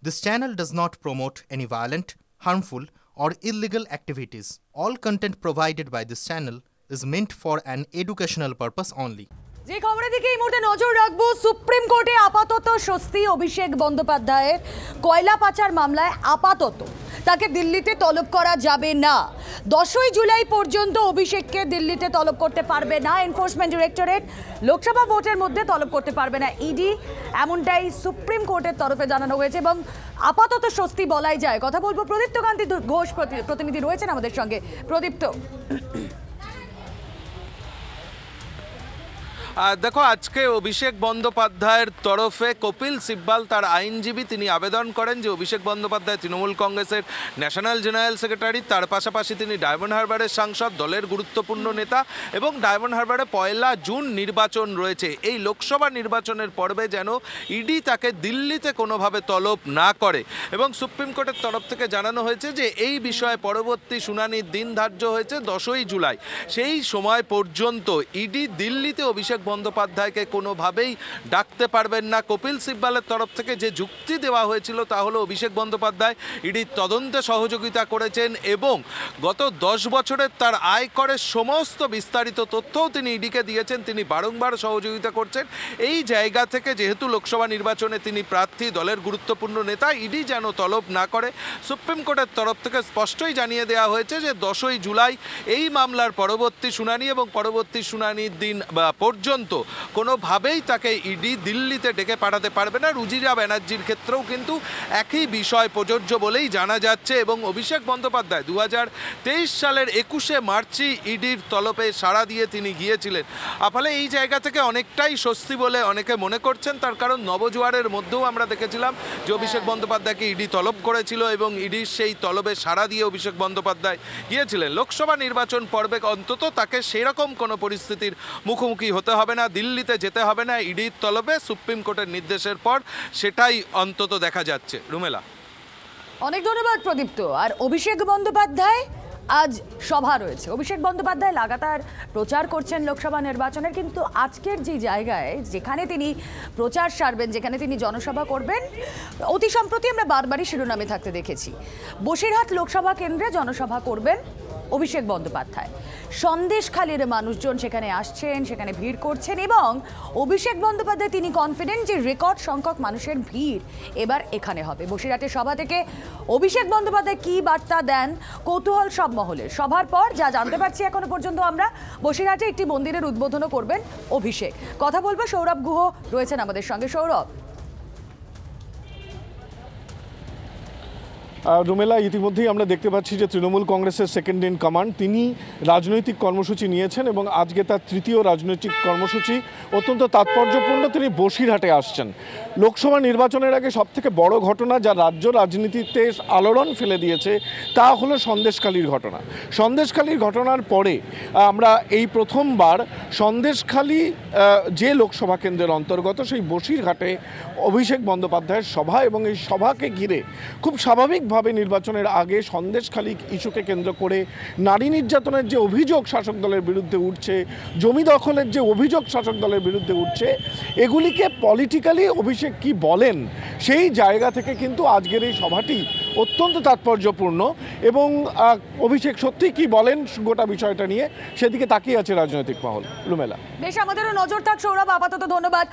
This channel does not promote any violent, harmful, or illegal activities. All content provided by this channel is meant for an educational purpose only. যে খবরের দিকে এই মুহূর্তে নজর রাখবো, supreme কোর্টে আপাতত স্বস্তি অভিষেক বন্দ্যোপাধ্যায়ের কয়লা পাচার মামলায় আপাতত তাকে দিল্লিতে তলব করা যাবে না। 10ই জুলাই পর্যন্ত অভিষেককে দিল্লিতে তলব করতে পারবে না এনফোর্সমেন্ট ডিরেক্টরেট, লোকসভা ভোটের মধ্যে তলব করতে পারবে না ইডি, এমনটাই সুপ্রিম কোর্টের তরফে জানানো হয়েছে এবং আপাতত স্বস্তি বলাই যায়। কথা বলবো প্রদীপ্ত কান্তি ঘোষ, প্রতিনিধি রয়েছেন আমাদের সঙ্গে। প্রদীপ্ত, দেখো, আজকে অভিষেক বন্দ্যোপাধ্যায়ের তরফে কপিল সিব্বাল তার আইনজীবী তিনি আবেদন করেন যে অভিষেক বন্দ্যোপাধ্যায় তৃণমূল কংগ্রেসের ন্যাশনাল জেনারেল সেক্রেটারি, তার পাশাপাশি তিনি ডায়মন্ড হারবারের সাংসদ, দলের গুরুত্বপূর্ণ নেতা এবং ডায়মন্ড হারবারে 1 জুন নির্বাচন রয়েছে। এই লোকসভা নির্বাচনের পর্বে যেন ইডি তাকে দিল্লিতে কোনোভাবে তলব না করে এবং সুপ্রিম কোর্টের তরফ থেকে জানানো হয়েছে যে এই বিষয়ে পরবর্তী শুনানির দিন ধার্য হয়েছে 10ই জুলাই। সেই সময় পর্যন্ত ইডি দিল্লিতে অভিষেক বন্দ্যোপাধ্যায়কে কোনোভাবেই ডাকতে পারবেন না। কপিল সিব্বালের তরফ থেকে যে যুক্তি দেওয়া হয়েছিল তা হলো অভিষেক বন্দ্যোপাধ্যায় ইডির তদন্তে সহযোগিতা করেছেন এবং গত 10 বছরের তার আয়করের সমস্ত বিস্তারিত তথ্যও তিনি ইডিকে দিয়েছেন, তিনি বারংবার সহযোগিতা করছেন। এই জায়গা থেকে যেহেতু লোকসভা নির্বাচনে তিনি প্রার্থী, দলের গুরুত্বপূর্ণ নেতা, ইডি যেন তলব না করে সুপ্রিম কোর্টের তরফ থেকে স্পষ্টই জানিয়ে দেওয়া হয়েছে যে 10ই জুলাই এই মামলার পরবর্তী শুনানি এবং পরবর্তী শুনানির দিন পর্যন্ত কোনোভাবেই তাকে ইডি দিল্লিতে ডেকে পাঠাতে পারবে না। রুজিরা ব্যানার্জির ক্ষেত্রেও কিন্তু একই বিষয় প্রযোজ্য বলেই জানা যাচ্ছে এবং অভিষেক বন্দ্যোপাধ্যায় 2023 সালের 21শে মার্চই ইডির তলবে সাড়া দিয়ে তিনি গিয়েছিলেন। ফলে এই জায়গা থেকে অনেকটাই স্বস্তি বলে অনেকে মনে করছেন, তার কারণ নবজোয়ারের মধ্যেও আমরা দেখেছিলাম যে অভিষেক বন্দ্যোপাধ্যায়কে ইডি তলব করেছিল এবং ইডির সেই তলবে সাড়া দিয়ে অভিষেক বন্দ্যোপাধ্যায় গিয়েছিলেন। লোকসভা নির্বাচন পর্বে অন্তত তাকে সেরকম কোনো পরিস্থিতির মুখোমুখি হতে হবে না, দিল্লিতে যেতে হবে না ইডির তলবে সুপ্রিম কোর্টের নির্দেশের পর, সেটাই অন্তত দেখা যাচ্ছে। রুমেলা, অনেক ধন্যবাদ প্রদীপ্ত। আর অভিষেক বন্দ্যোপাধ্যায় আজ সভা রয়েছে, অভিষেক বন্দ্যোপাধ্যায় লাগাতার প্রচার করছেন লোকসভা নির্বাচনের, কিন্তু আজকের যে জায়গায় যেখানে তিনি প্রচার সারবেন, যেখানে তিনি জনসভা করবেন, অতি সম্প্রতি আমরা বারবারই শিরোনামে থাকতে দেখেছি বসিরহাট লোকসভা কেন্দ্রে জনসভা করবেন অভিষেক বন্দ্যোপাধ্যায়। সন্দেশখালীর মানুষজন সেখানে আসছেন, সেখানে ভিড় করছেন এবং অভিষেক বন্দ্যোপাধ্যায় তিনি কনফিডেন্ট যে রেকর্ড সংখ্যক মানুষের ভিড় এবার এখানে হবে। বসিরহাটের সভা থেকে অভিষেক বন্দ্যোপাধ্যায় কী বার্তা দেন, কৌতূহল সব মহলের। সভার পর যা জানতে পারছি এখনো পর্যন্ত আমরা, বসিরহাটে একটি মন্দিরের উদ্বোধনও করবেন অভিষেক। কথা বলবো, সৌরভ গুহ রয়েছেন আমাদের সঙ্গে। সৌরভ, রুমেলা, ইতিমধ্যেই আমরা দেখতে পাচ্ছি যে তৃণমূল কংগ্রেসের সেকেন্ড ইন কমান্ড তিনি রাজনৈতিক কর্মসূচি নিয়েছেন এবং আজকে তার তৃতীয় রাজনৈতিক কর্মসূচি। অত্যন্ত তাৎপর্যপূর্ণ, তিনি বসিরহাটে আসছেন। লোকসভা নির্বাচনের আগে সবথেকে বড় ঘটনা যা রাজ্য রাজনীতিতে আলোড়ন ফেলে দিয়েছে তা হলো সন্দেশখালীর ঘটনা। সন্দেশখালীর ঘটনার পরে আমরা এই প্রথমবার সন্দেশখালী যে লোকসভা কেন্দ্রের অন্তর্গত সেই বসিরহাটে অভিষেক বন্দ্যোপাধ্যায়ের সভা এবং এই সভাকে ঘিরে খুব স্বাভাবিকভাবে নির্বাচনের আগে সন্দেশখালী ইস্যুকে কেন্দ্র করে নারী নির্যাতনের যে অভিযোগ শাসক দলের বিরুদ্ধে উঠছে, জমি দখলের যে অভিযোগ শাসক দলের বিরুদ্ধে উঠছে, এগুলিকে পলিটিক্যালি অভিষেক কি বলেন সেই জায়গা থেকে কিন্তু আজকের এই সভাটি অত্যন্ত তাৎপর্যপূর্ণ এবং অভিষেক সত্যি কি বলেন গোটা বিষয়টা নিয়ে সেদিকে তাকিয়ে আছে রাজনৈতিক মহল। রুমেলা, বেশ, আমাদেরও নজর থাক। সৌরভ, আপাতত ধন্যবাদ।